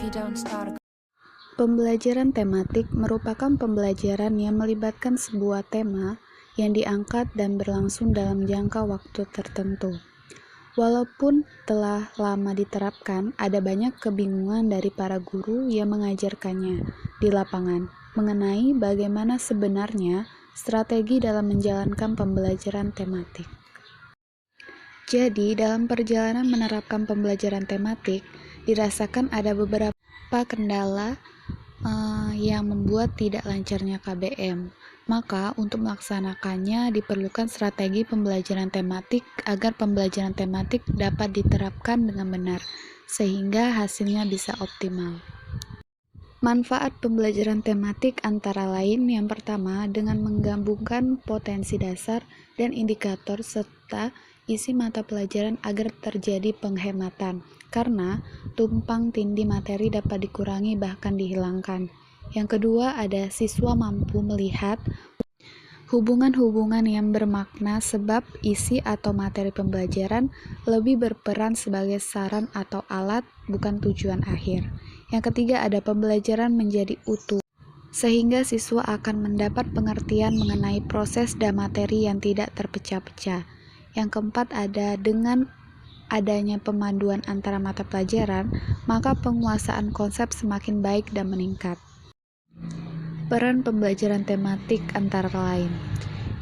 you don't start. Pembelajaran tematik merupakan pembelajaran yang melibatkan sebuah tema yang diangkat dan berlangsung dalam jangka waktu tertentu. Walaupun telah lama diterapkan, ada banyak kebingungan dari para guru yang mengajarkannya di lapangan mengenai bagaimana sebenarnya strategi dalam menjalankan pembelajaran tematik. Jadi, dalam perjalanan menerapkan pembelajaran tematik, dirasakan ada beberapa kendala yang membuat tidak lancarnya KBM. Maka, untuk melaksanakannya diperlukan strategi pembelajaran tematik agar pembelajaran tematik dapat diterapkan dengan benar, sehingga hasilnya bisa optimal. Manfaat pembelajaran tematik antara lain yang pertama dengan menggabungkan potensi dasar dan indikator serta isi mata pelajaran agar terjadi penghematan, karena tumpang tindih materi dapat dikurangi bahkan dihilangkan. Yang kedua, ada siswa mampu melihat hubungan-hubungan yang bermakna sebab isi atau materi pembelajaran lebih berperan sebagai saran atau alat, bukan tujuan akhir. Yang ketiga, ada pembelajaran menjadi utuh, sehingga siswa akan mendapat pengertian mengenai proses dan materi yang tidak terpecah-pecah. Yang keempat, ada dengan adanya pemanduan antara mata pelajaran, maka penguasaan konsep semakin baik dan meningkat. Peran pembelajaran tematik antara lain.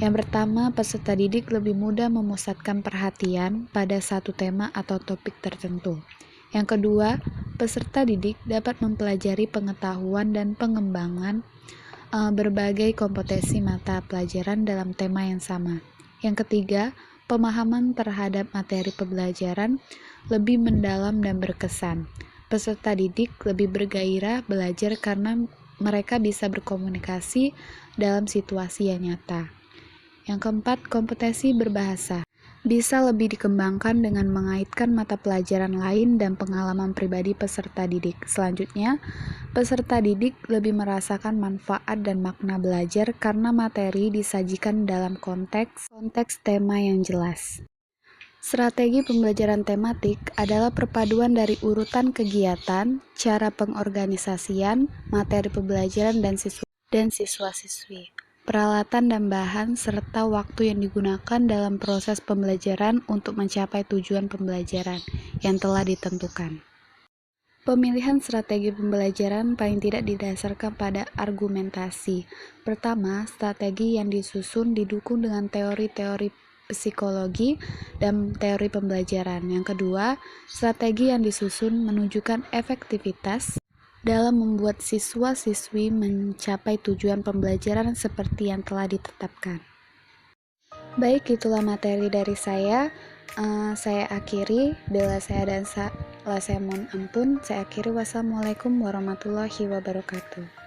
Yang pertama, peserta didik lebih mudah memusatkan perhatian pada satu tema atau topik tertentu. Yang kedua, peserta didik dapat mempelajari pengetahuan dan pengembangan berbagai kompetensi mata pelajaran dalam tema yang sama. Yang ketiga, pemahaman terhadap materi pembelajaran lebih mendalam dan berkesan. Peserta didik lebih bergairah belajar karena mereka bisa berkomunikasi dalam situasi yang nyata. Yang keempat, kompetensi berbahasa bisa lebih dikembangkan dengan mengaitkan mata pelajaran lain dan pengalaman pribadi peserta didik. Selanjutnya, peserta didik lebih merasakan manfaat dan makna belajar karena materi disajikan dalam konteks tema yang jelas. Strategi pembelajaran tematik adalah perpaduan dari urutan kegiatan, cara pengorganisasian, materi pembelajaran dan siswa-siswi, peralatan dan bahan, serta waktu yang digunakan dalam proses pembelajaran untuk mencapai tujuan pembelajaran yang telah ditentukan. Pemilihan strategi pembelajaran paling tidak didasarkan pada argumentasi. Pertama, strategi yang disusun didukung dengan teori-teori psikologi dan teori pembelajaran. Yang kedua, strategi yang disusun menunjukkan efektivitas dalam membuat siswa-siswi mencapai tujuan pembelajaran seperti yang telah ditetapkan. Baik, itulah materi dari saya. Saya akhiri. Bila saya dan salah saya mohon ampun. Saya akhiri. Wassalamualaikum warahmatullahi wabarakatuh.